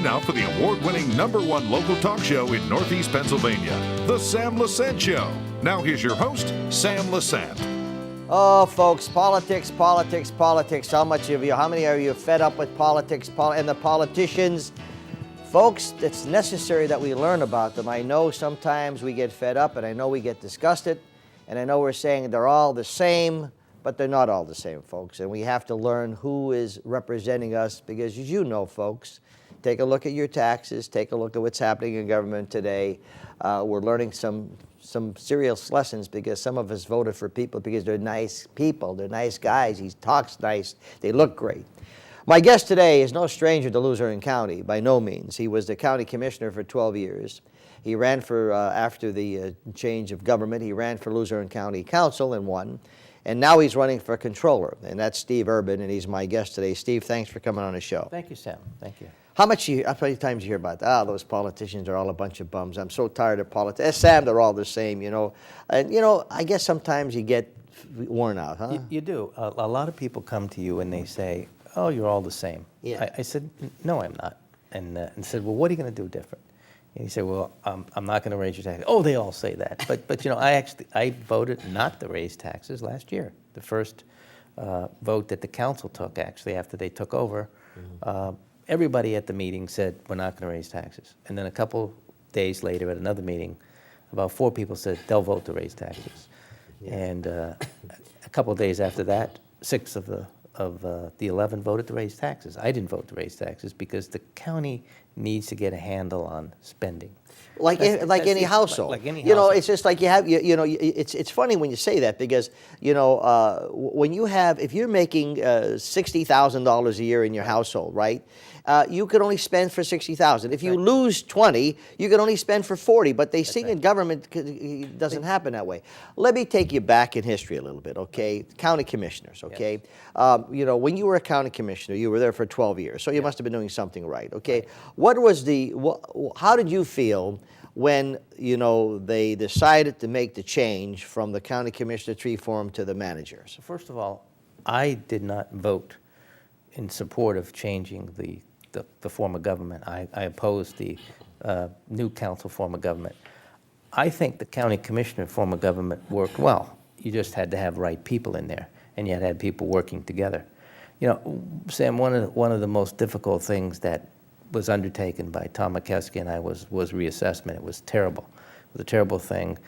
now for the award-winning #1 local talk show in Northeast Pennsylvania, The Sam Lesante Show. Now here's your host, Sam Lesante. Oh, folks, politics, politics, politics. How many are you fed up with politics and the politicians? Folks, it's necessary that we learn about them. I know sometimes we get fed up, and I know we get disgusted, and I know we're saying they're all the same, but they're not all the same, folks. And we have to learn who is representing us because, as you know, folks, take a look at your taxes, take a look at what's happening in government today. We're learning some serious lessons because some of us voted for people because they're nice people, they're nice guys, he talks nice, they look great. My guest today is no stranger to Luzerne County, by no means. He was the county commissioner for 12 years. He ran for, after the change of government, he ran for Luzerne County Council and won. And now he's running for controller, and that's Steve Urban, and he's my guest today. Steve, thanks for coming on the show. Thank you, Sam. Thank you. How many times you hear about that? Those politicians are all a bunch of bums. I'm so tired of politics. Sam, they're all the same, you know. And, you know, I guess sometimes you get worn out, huh? You do. A lot of people come to you and they say, oh, you're all the same. Yeah. I said, no, I'm not. And said, well, what are you going to do different? And he said, well, I'm not going to raise your taxes. Oh, they all say that. But you know, I voted not to raise taxes last year. The first vote that the council took, actually, after they took over, everybody at the meeting said, we're not going to raise taxes. And then a couple days later at another meeting, about 4 people said they'll vote to raise taxes. Yeah. And a couple of days after that, 6 of the 11 voted to raise taxes. I didn't vote to raise taxes because the county needs to get a handle on spending. Like any household. Like any you know, household. it's just like you have, you know, it's funny when you say that because, you know, when you have, if you're making $60,000 a year in your household, right, you could only spend for $60,000. If you lose 20, you can only spend for 40, but they see in government it doesn't happen that way. Let me take you back in history a little bit, okay? County commissioners, okay? Yes. You know, when you were a county commissioner, you were there for 12 years, so you must have been doing something right, okay? Right. What was how did you feel when, you know, they decided to make the change from the county commissioner tree form to the managers? So first of all, I did not vote in support of changing the form of government. I opposed the new council form of government. I think the county commissioner form of government worked well. You just had to have right people in there, and you had to have people working together. You know, Sam, one of the most difficult things that was undertaken by Tom McKeskey and I was reassessment. It was terrible. It was a terrible thing.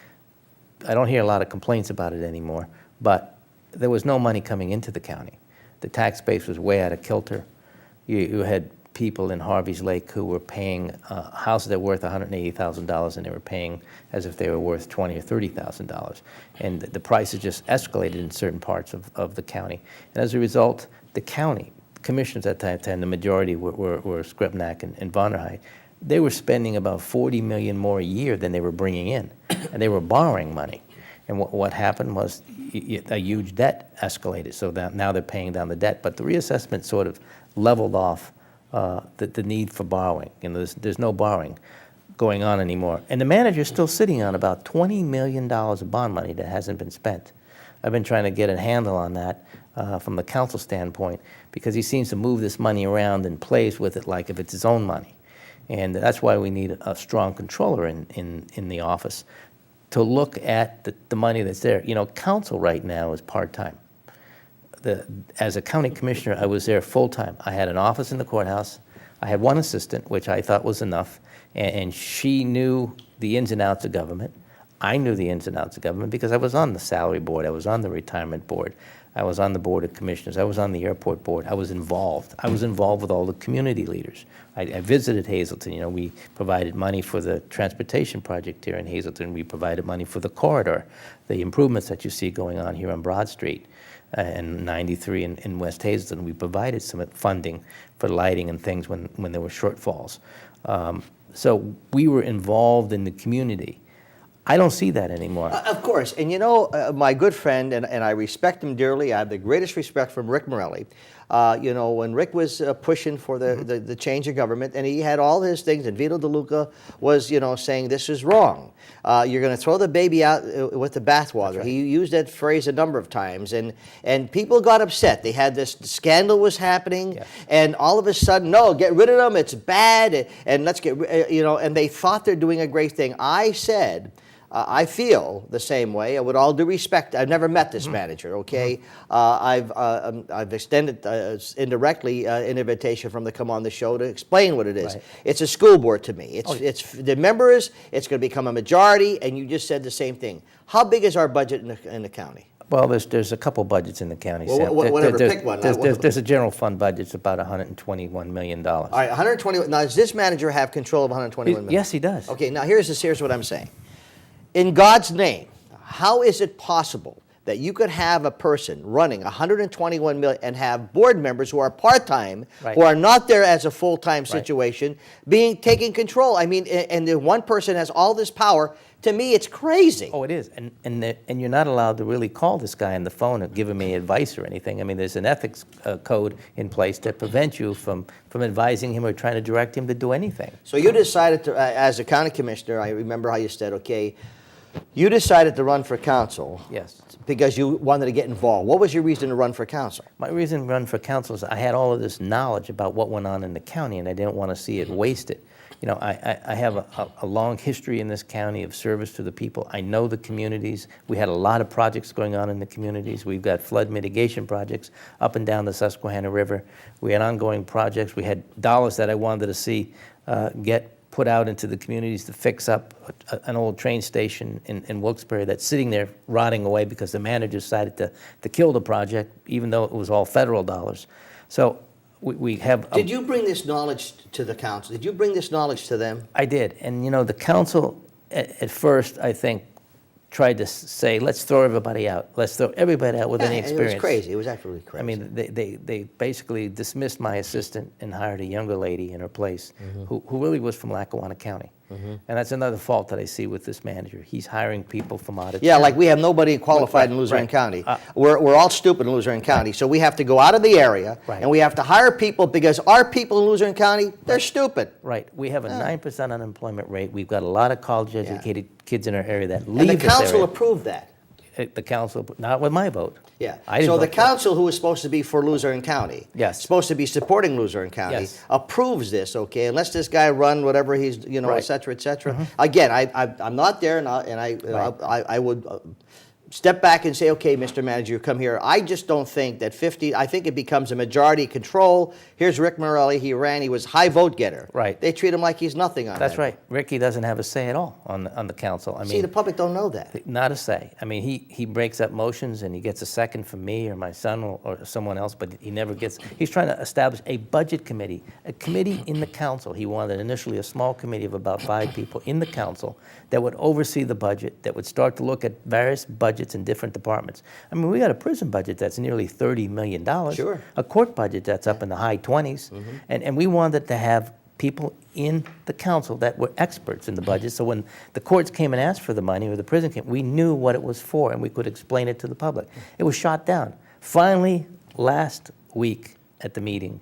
I don't hear a lot of complaints about it anymore, but there was no money coming into the county. The tax base was way out of kilter. You had people in Harvey's Lake who were paying houses that were worth $180,000 and they were paying as if they were worth $20,000 or $30,000. And the prices just escalated in certain parts of the county. And as a result, the county commissioners at that time, the majority were Skripnak and Vonderheit, they were spending about $40 million more a year than they were bringing in, and they were borrowing money. And what happened was a huge debt escalated, so that now they're paying down the debt. But the reassessment sort of leveled off the need for borrowing. You know, there's no borrowing going on anymore. And the manager's still sitting on about $20 million of bond money that hasn't been spent. I've been trying to get a handle on that from the council standpoint because he seems to move this money around and plays with it like if it's his own money. And that's why we need a strong controller in the office to look at the money that's there. You know, council right now is part-time. As a county commissioner, I was there full-time. I had an office in the courthouse. I had one assistant, which I thought was enough, and she knew the ins and outs of government. I knew the ins and outs of government because I was on the salary board, I was on the retirement board, I was on the board of commissioners, I was on the airport board, I was involved. I was involved with all the community leaders. I visited Hazleton. You know, we provided money for the transportation project here in Hazleton. We provided money for the corridor, the improvements that you see going on here on Broad Street and 93 in West Hazleton. We provided some funding for lighting and things when there were shortfalls. So we were involved in the community. I don't see that anymore. Of course, and you know, my good friend, and I respect him dearly, I have the greatest respect from Rick Morelli. You know, when Rick was pushing for the change of government, and he had all his things, and Vito DeLuca was, you know, saying this is wrong. You're going to throw the baby out with the bathwater. Right. He used that phrase a number of times, and people got upset. They had this scandal was happening, and all of a sudden, no, get rid of them. It's bad, and let's get, you know, and they thought they're doing a great thing. I said, I feel the same way. With all due respect, I've never met this manager. Okay, I've extended indirectly an invitation from to come on the show to explain what it is. Right. It's a school board to me. It's the members. It's going to become a majority, and you just said the same thing. How big is our budget in the county? Well, there's a couple budgets in the county. Well, whatever, pick one. There's a general fund budget. It's about $121 million. All right, 120. Now, does this manager have control of 121 million? Yes, he does. Okay, now here's what I'm saying. In God's name, how is it possible that you could have a person running 121 million and have board members who are part-time, who are not there as a full-time situation, taking control? I mean, and the one person has all this power. To me, it's crazy. Oh, it is, and you're not allowed to really call this guy on the phone and give him any advice or anything. I mean, there's an ethics code in place that prevents you from advising him or trying to direct him to do anything. So you decided to, as a county commissioner, I remember how you said, okay, you decided to run for council. Yes. Because you wanted to get involved. What was your reason to run for council? My reason to run for council is I had all of this knowledge about what went on in the county, and I didn't want to see it wasted. You know, I have a long history in this county of service to the people. I know the communities. We had a lot of projects going on in the communities. We've got flood mitigation projects up and down the Susquehanna River. We had ongoing projects. We had dollars that I wanted to see get put out into the communities to fix up an old train station in Wilkes-Barre that's sitting there rotting away because the manager decided to kill the project, even though it was all federal dollars. So we have... Did you bring this knowledge to the council? Did you bring this knowledge to them? I did. And, you know, the council, at first, I think, tried to say, let's throw everybody out. Let's throw everybody out with any experience. It was crazy. It was absolutely crazy. I mean, they basically dismissed my assistant and hired a younger lady in her place who really was from Lackawanna County. And that's another fault that I see with this manager. He's hiring people from out of town. Yeah, like we have nobody qualified in Luzerne County. We're all stupid in Luzerne County, so we have to go out of the area, and we have to hire people because our people in Luzerne County, they're stupid. Right. We have a 9% unemployment rate. We've got a lot of college-educated kids in our area that leave and the council this area. approved that. The council, not with my vote. Yeah. So the council, who is supposed to be for Luzerne County, supposed to be supporting Luzerne County, approves this. Okay, and lets this guy run whatever he's, you know, et cetera, et cetera. Again, I'm not there, and I would step back and say, okay, Mr. Manager, come here. I just don't think that 50. I think it becomes a majority control. Here's Rick Morelli. He ran. He was high vote getter. Right. They treat him like he's nothing on that. That's right. Ricky doesn't have a say at all on the council. I mean, see, the public don't know that. Not a say. I mean, he breaks up motions and he gets a second from me or my son or someone else, but he never gets. He's trying to establish a budget committee, a committee in the council. He wanted initially a small committee of about 5 people in the council that would oversee the budget, that would start to look at various budgets in different departments. I mean, we got a prison budget that's nearly $30 million. Sure. A court budget that's up in the high 20s. And we wanted to have people in the council that were experts in the budget, so when the courts came and asked for the money, or the prison came, we knew what it was for and we could explain it to the public. It was shot down. Finally, last week at the meeting,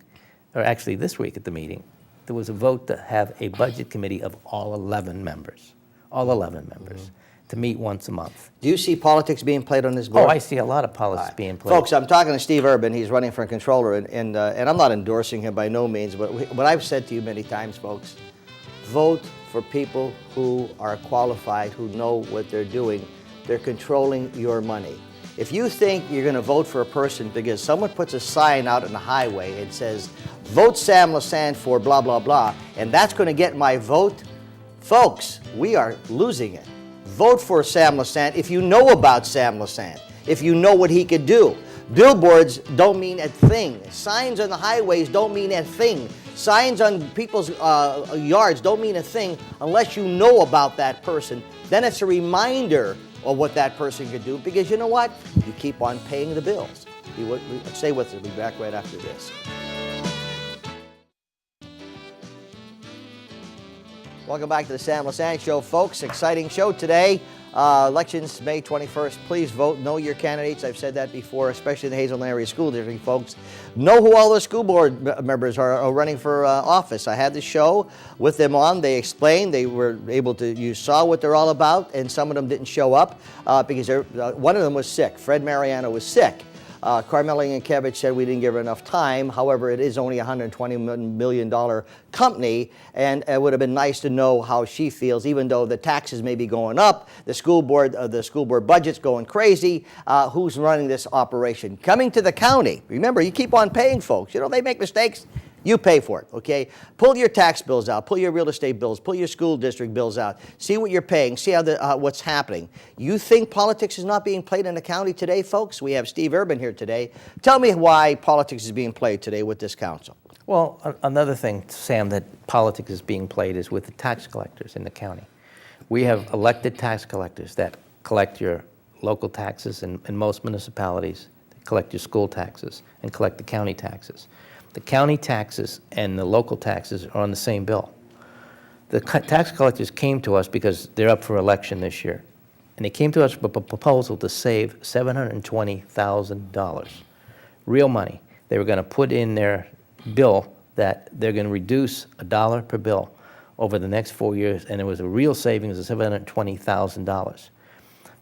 or actually this week at the meeting, there was a vote to have a budget committee of all 11 members. All 11 members. To meet once a month. Do you see politics being played on this board? Oh, I see a lot of politics being played. Folks, I'm talking to Steve Urban. He's running for controller, and I'm not endorsing him by no means, but what I've said to you many times, folks, vote for people who are qualified, who know what they're doing. They're controlling your money. If you think you're going to vote for a person because someone puts a sign out on the highway and says, vote Sam Lesante for blah, blah, blah, and that's going to get my vote, folks, we are losing it. Vote for Sam Lesante if you know about Sam Lesante, if you know what he could do. Billboards don't mean a thing. Signs on the highways don't mean a thing. Signs on people's yards don't mean a thing unless you know about that person. Then it's a reminder of what that person could do, because you know what? You keep on paying the bills. Stay with us. We'll be back right after this. Welcome back to the Sam Lesante Show, folks. Exciting show today. Elections May 21st. Please vote. Know your candidates. I've said that before, especially in the Hazelton area school district, folks. Know who all the school board members are running for office. I had the show with them on. They explained. They were able to, you saw what they're all about, and some of them didn't show up because one of them was sick. Fred Mariano was sick. Carmela Yankiewicz said we didn't give her enough time. However, it is only a $120 million company, and it would have been nice to know how she feels, even though the taxes may be going up, the school board budget's going crazy. Who's running this operation? Coming to the county. Remember, you keep on paying folks. You know, they make mistakes. You pay for it, okay? Pull your tax bills out, pull your real estate bills, pull your school district bills out, see what you're paying, see how what's happening. You think politics is not being played in the county today, folks? We have Steve Urban here today. Tell me why politics is being played today with this council. Well, another thing, Sam, that politics is being played is with the tax collectors in the county. We have elected tax collectors that collect your local taxes in most municipalities, collect your school taxes, and collect the county taxes. The county taxes and the local taxes are on the same bill. The tax collectors came to us because they're up for election this year, and they came to us with a proposal to save $720,000, real money. They were going to put in their bill that they're going to reduce $1 per bill over the next 4 years, and it was a real savings of $720,000.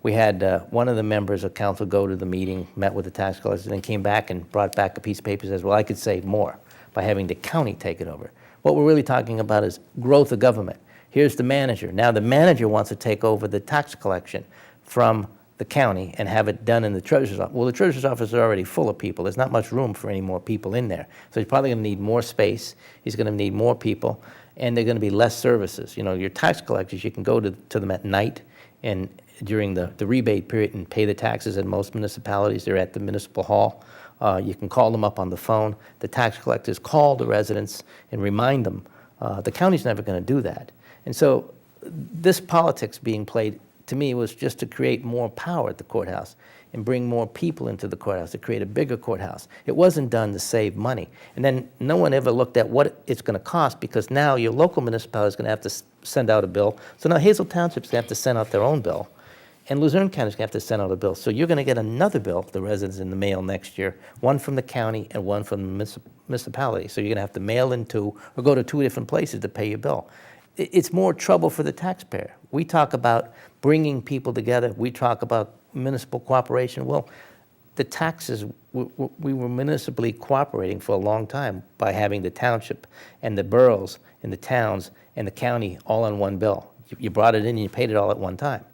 We had one of the members of council go to the meeting, met with the tax collectors, and then came back and brought back a piece of paper that says, well, I could save more by having the county take it over. What we're really talking about is growth of government. Here's the manager. Now the manager wants to take over the tax collection from the county and have it done in the treasurer's office. Well, the treasurer's office is already full of people. There's not much room for any more people in there. So he's probably going to need more space. He's going to need more people, and they're going to be less services. You know, your tax collectors, you can go to them at night and during the rebate period and pay the taxes. In most municipalities, they're at the municipal hall. You can call them up on the phone. The tax collectors call the residents and remind them. The county's never going to do that. And so this politics being played, to me, was just to create more power at the courthouse and bring more people into the courthouse, to create a bigger courthouse. It wasn't done to save money. And then no one ever looked at what it's going to cost, because now your local municipality is going to have to send out a bill. So now Hazel Township's going to have to send out their own bill. And Luzerne County's going to have to send out a bill. So you're going to get another bill, the residents, in the mail next year, one from the county and one from the municipality. So you're going to have to mail in two or go to two different places to pay your bill. It's more trouble for the taxpayer. We talk about bringing people together. We talk about municipal cooperation. Well, the taxes, we were municipally cooperating for a long time by having the township and the boroughs and the towns and the county all on one bill. You brought it in and you paid it all at one time.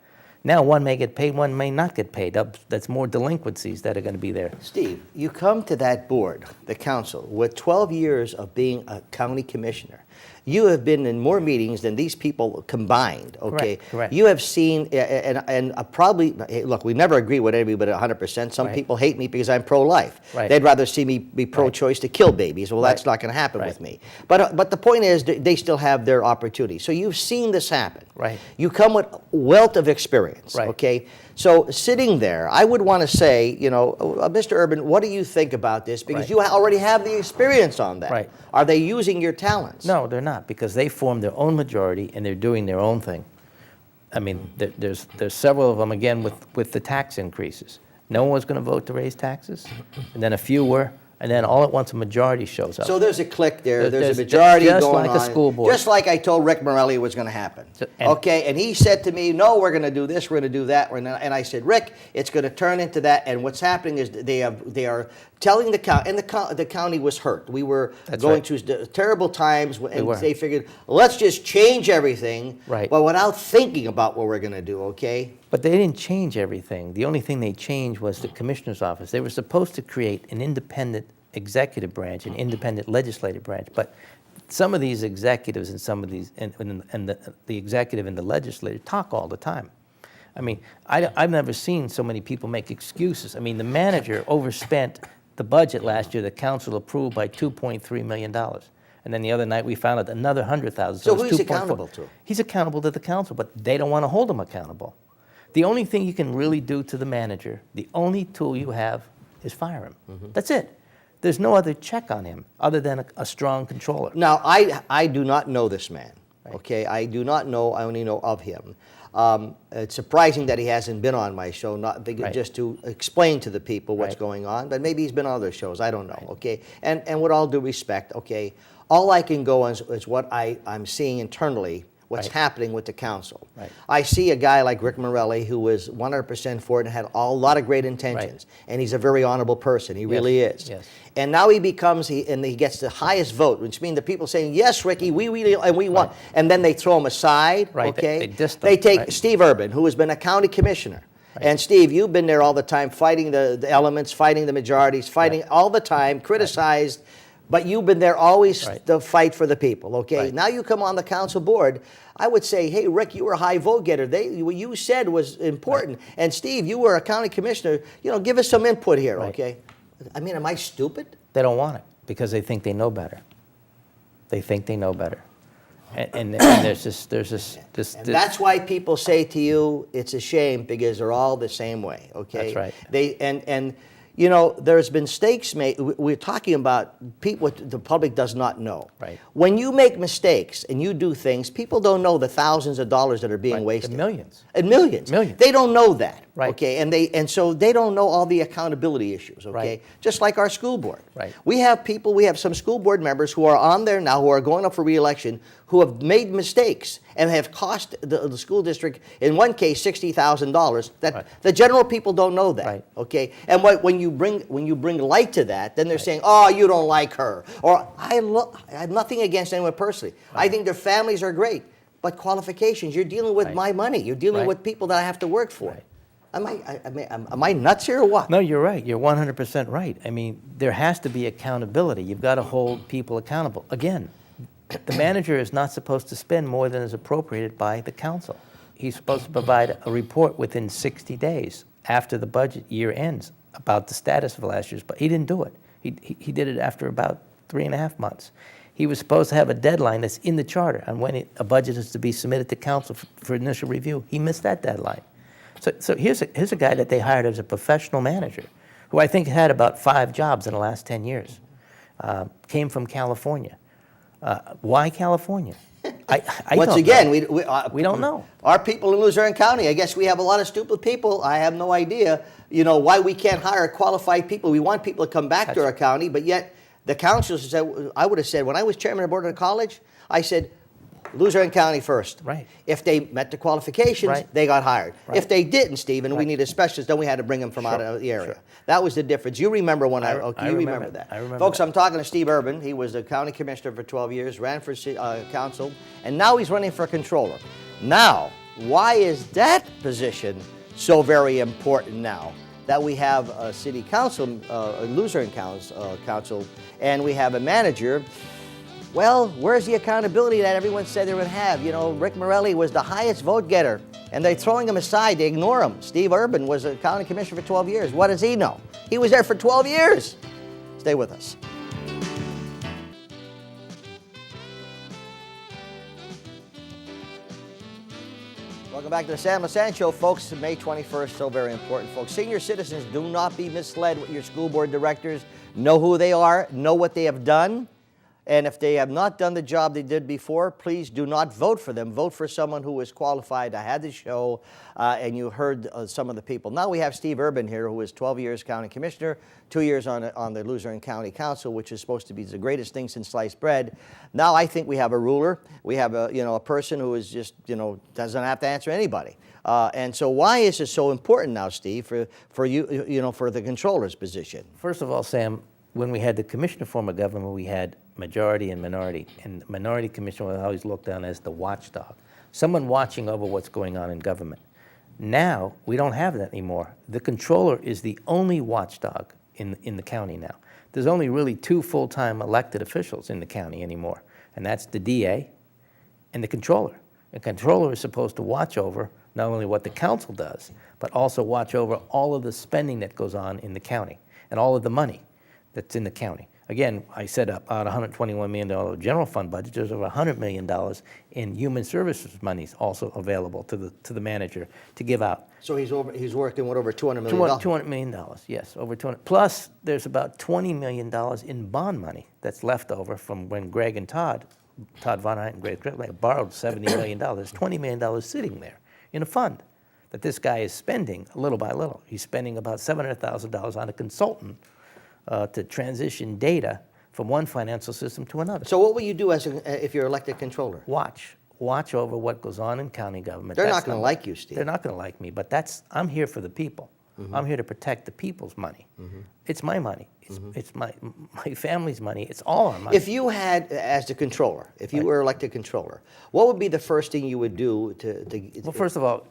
Now one may get paid, one may not get paid. That's more delinquencies that are going to be there. Steve, you come to that board, the council, with 12 years of being a county commissioner. You have been in more meetings than these people combined, okay? Correct. You have seen, and probably, look, we never agree with everybody 100%. Some people hate me because I'm pro-life. Right. They'd rather see me be pro-choice to kill babies. Well, that's not going to happen with me. But the point is, they still have their opportunity. So you've seen this happen. Right. You come with wealth of experience, okay? So sitting there, I would want to say, you know, Mr. Urban, what do you think about this? Because you already have the experience on that. Right. Are they using your talents? No, they're not, because they formed their own majority and they're doing their own thing. I mean, there's several of them, again, with the tax increases. No one was going to vote to raise taxes, and then a few were, and then all at once a majority shows up. So there's a clique there. There's a majority just going like on. a school board. Just like I told Rick Morelli was going to happen. Okay, and he said to me, no, we're going to do this, we're going to do that. And I said, Rick, it's going to turn into that. And what's happening is they are telling the county, and the county was hurt. We were going through terrible times, and they figured, let's just change everything, but without thinking about what we're going to do, okay? But they didn't change everything. The only thing they changed was the commissioner's office. They were supposed to create an independent executive branch, an independent legislative branch, but some of these executives and some of these, and the executive and the legislative talk all the time. I mean, I've never seen so many people make excuses. I mean, the manager overspent the budget last year, the council approved by $2.3 million. And then the other night we found out another $100,000. So who's he accountable to? He's accountable to the council, but they don't want to hold him accountable. The only thing you can really do to the manager, the only tool you have, is fire him. That's it. There's no other check on him other than a strong controller. Now, I do not know this man, okay? I do not know, I only know of him. It's surprising that he hasn't been on my show, just to explain to the people what's going on, but maybe he's been on other shows, I don't know, okay? And with all due respect, okay, all I can go on is what I'm seeing internally, what's happening with the council. I see a guy like Rick Morelli who was 100% for it and had a lot of great intentions, and he's a very honorable person, he really is. And now he gets the highest vote, which means the people saying, yes, Ricky, we want, and then they throw him aside, okay? They take Steve Urban, who has been a county commissioner. And Steve, you've been there all the time, fighting the elements, fighting the majorities, fighting all the time, criticized, but you've been there always to fight for the people, okay? Now you come on the council board, I would say, hey, Rick, you were a high vote getter. What you said was important. And Steve, you were a county commissioner. You know, give us some input here, okay? I mean, am I stupid? They don't want it because they think they know better. They think they know better. And there's this. And that's why people say to you, it's a shame because they're all the same way, okay? That's right. You know, there's been mistakes made. We're talking about people the public does not know. When you make mistakes and you do things, people don't know the thousands of dollars that are being wasted. And millions. And millions. They don't know that. Right. Okay, and so they don't know all the accountability issues, okay? Just like our school board. We have some school board members who are on there now who are going up for re-election who have made mistakes and have cost the school district, in one case, $60,000. That the general people don't know that, okay? And when you bring light to that, then they're saying, oh, you don't like her. Or I have nothing against anyone personally. I think their families are great, but qualifications, you're dealing with my money. You're dealing with people that I have to work for. Am I nuts here or what? No, you're right. You're 100% right. I mean, there has to be accountability. You've got to hold people accountable. Again, the manager is not supposed to spend more than is appropriated by the council. He's supposed to provide a report within 60 days after the budget year ends about the status of last year's, but he didn't do it. He did it after about 3.5 months. He was supposed to have a deadline that's in the charter on when a budget is to be submitted to council for initial review. He missed that deadline. So here's a guy that they hired as a professional manager, who I think had about 5 jobs in the last 10 years. Came from California. Why California? Once again, we don't know. Our people in Luzerne County, I guess we have a lot of stupid people. I have no idea, you know, why we can't hire qualified people. We want people to come back to our county, but yet the council said, I would have said, when I was chairman of the board of the college, I said, Luzerne County first. If they met the qualifications, they got hired. If they didn't, Stephen, we needed a specialist, then we had to bring them from out of the area. That was the difference. You remember when I remember that. I remember Folks, that. I'm talking to Steve Urban. He was the county commissioner for 12 years, ran for council, and now he's running for controller. Now, why is that position so very important now? That we have a city council, Luzerne council, and we have a manager. Well, where's the accountability that everyone said they would have? You know, Rick Morelli was the highest vote getter, and they're throwing him aside. They ignore him. Steve Urban was a county commissioner for 12 years. What does he know? He was there for 12 years. Stay with us. Welcome back to the Sam Lesante Show, folks. May 21st, so very important, folks. Senior citizens, do not be misled with your school board directors. Know who they are, know what they have done. And if they have not done the job they did before, please do not vote for them. Vote for someone who is qualified. I had the show, and you heard some of the people. Now we have Steve Urban here, who is 12 years county commissioner, 2 years on the Luzerne County Council, which is supposed to be the greatest thing since sliced bread. Now I think we have a ruler. We have a person who is just, doesn't have to answer anybody. And so why is it so important now, Steve, for you, for the controller's position? First of all, Sam, when we had the commissioner form of government, we had majority and minority. And the minority commissioner was always looked down as the watchdog, someone watching over what's going on in government. Now, we don't have that anymore. The controller is the only watchdog in the county now. There's only really 2 full-time elected officials in the county anymore, and that's the DA and the controller. The controller is supposed to watch over not only what the council does, but also watch over all of the spending that goes on in the county and all of the money that's in the county. Again, I said about $121 million general fund budget. There's over $100 million in human services monies also available to the manager to give out. So he's working with over $200 million. $200 million, yes, over 200. Plus, there's about $20 million in bond money that's left over from when Greg and Todd Von Eyck and Greg borrowed $70 million. $20 million sitting there in a fund that this guy is spending little by little. He's spending about $700,000 on a consultant to transition data from one financial system to another. So what will you do if you're elected controller? Watch over what goes on in county government. They're not going to like you, Steve. They're not going to like me, but I'm here for the people. I'm here to protect the people's money. It's my money. It's my family's money. It's all our money. If you had, as the controller, if you were elected controller, what would be the first thing you would do Well, first of all,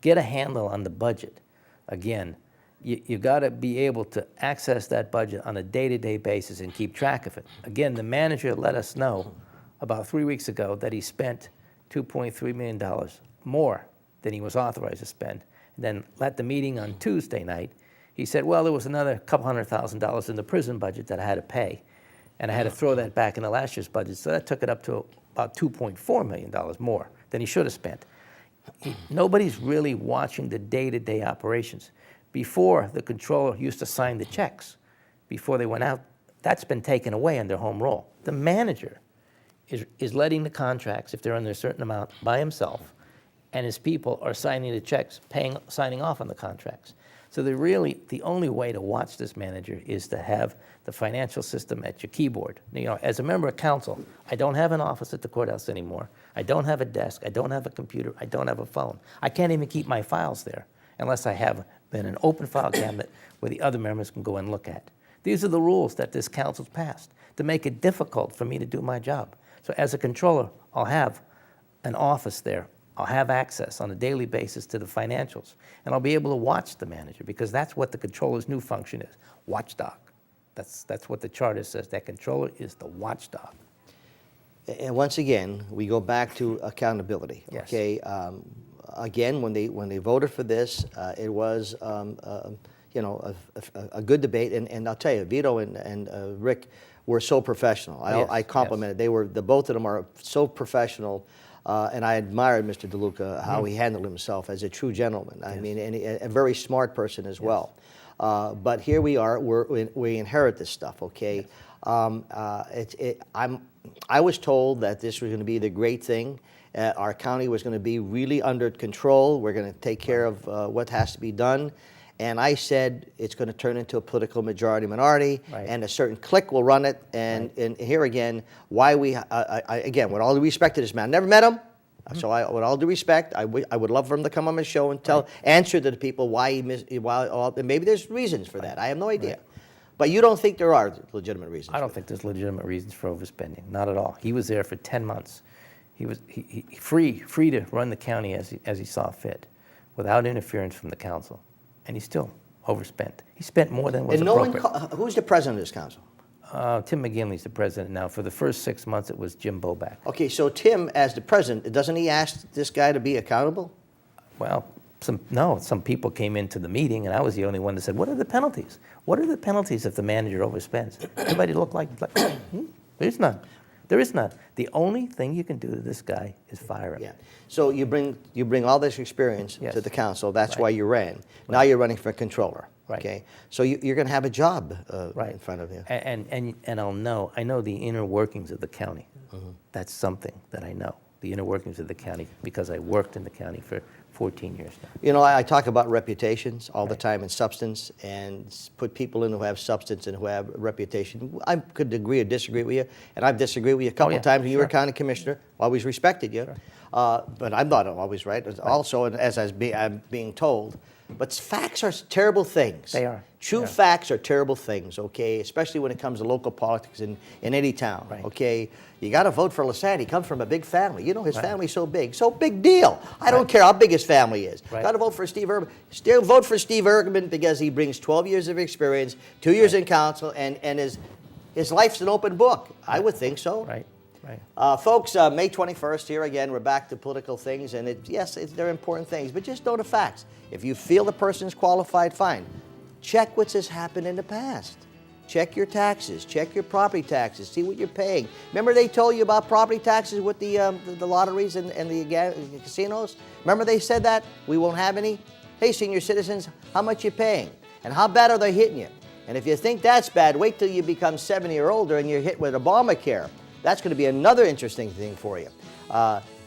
get a handle on the budget. Again, you got to be able to access that budget on a day-to-day basis and keep track of it. Again, the manager let us know about 3 weeks ago that he spent $2.3 million more than he was authorized to spend. And then at the meeting on Tuesday night, he said, well, there was another couple $100,000 in the prison budget that I had to pay, and I had to throw that back in the last year's budget, so that took it up to about $2.4 million more than he should have spent. Nobody's really watching the day-to-day operations. Before, the controller used to sign the checks before they went out. That's been taken away under home rule. The manager is letting the contracts, if they're under a certain amount, by himself, and his people are signing the checks, signing off on the contracts. So the only way to watch this manager is to have the financial system at your keyboard. You know, as a member of council, I don't have an office at the courthouse anymore. I don't have a desk. I don't have a computer. I don't have a phone. I can't even keep my files there unless I have them in an open file cabinet where the other members can go and look at. These are the rules that this council's passed to make it difficult for me to do my job. So as a controller, I'll have an office there. I'll have access on a daily basis to the financials, and I'll be able to watch the manager, because that's what the controller's new function is, watchdog. That's what the charter says. That controller is the watchdog. And once again, we go back to accountability. Yes. Okay. Again, when they voted for this, it was you know, a good debate, and I'll tell you, Vito and Rick were so professional. I complimented. They were, the both of them are so professional. And I admired Mr. DeLuca, how he handled himself as a true gentleman. I mean, and a very smart person as well. But here we are, we inherit this stuff, okay? I was told that this was going to be the great thing. Our county was going to be really under control. We're going to take care of what has to be done. And I said it's going to turn into a political majority-minority, and a certain clique will run it. And here again, why we, again, with all due respect to this man, never met him. So with all due respect, I would love for him to come on my show and answer to the people why he missed, and maybe there's reasons for that. I have no idea. But you don't think there are legitimate reasons? I don't think there's legitimate reasons for overspending. Not at all. He was there for 10 months. He was free to run the county as he saw fit, without interference from the council. And he still overspent. He spent more than was appropriate. Who's the president of this council? Tim McGinley's the president now. For the first 6 months, it was Jim Boback. Okay, so Tim, as the president, doesn't he ask this guy to be accountable? Well, some people came into the meeting, and I was the only one that said, what are the penalties? What are the penalties if the manager overspends? Everybody looked like there's none. There is none. The only thing you can do to this guy is fire him. Yeah. So you bring all this experience to the council. That's why you ran. Now you're running for controller. Right. Okay. So you're going to have a job in front of you. And I know the inner workings of the county. That's something that I know. The inner workings of the county, because I worked in the county for 14 years now. You know, I talk about reputations all the time, and substance, and put people in who have substance and who have reputation. I could agree or disagree with you, and I've disagreed with you a couple of times when you were county commissioner. Always respected you, but I'm not always right. Also, as I'm being told, but facts are terrible things. They are. True facts are terrible things, okay? Especially when it comes to local politics in any town, okay? You got to vote for Lesante. He comes from a big family. You know, his family's so big deal. I don't care how big his family is. Got to vote for Steve Urban. Still vote for Steve Urban because he brings 12 years of experience, 2 years in council, and his life's an open book. I would think so. Right. Folks, May 21st, here again, we're back to political things, and they're important things, but just know the facts. If you feel the person's qualified, fine. Check what has happened in the past. Check your taxes. Check your property taxes. See what you're paying. Remember they told you about property taxes with the lotteries and the casinos? Remember they said that? We won't have any? Hey, senior citizens, how much you paying? And how bad are they hitting you? And if you think that's bad, wait till you become 70 or older and you're hit with Obamacare. That's going to be another interesting thing for you.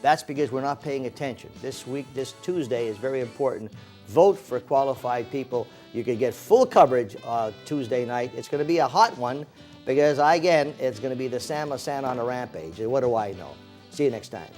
That's because we're not paying attention. This week, this Tuesday is very important. Vote for qualified people. You can get full coverage Tuesday night. It's going to be a hot one because, again, it's going to be the Sam Lesante on a rampage. And what do I know? See you next time.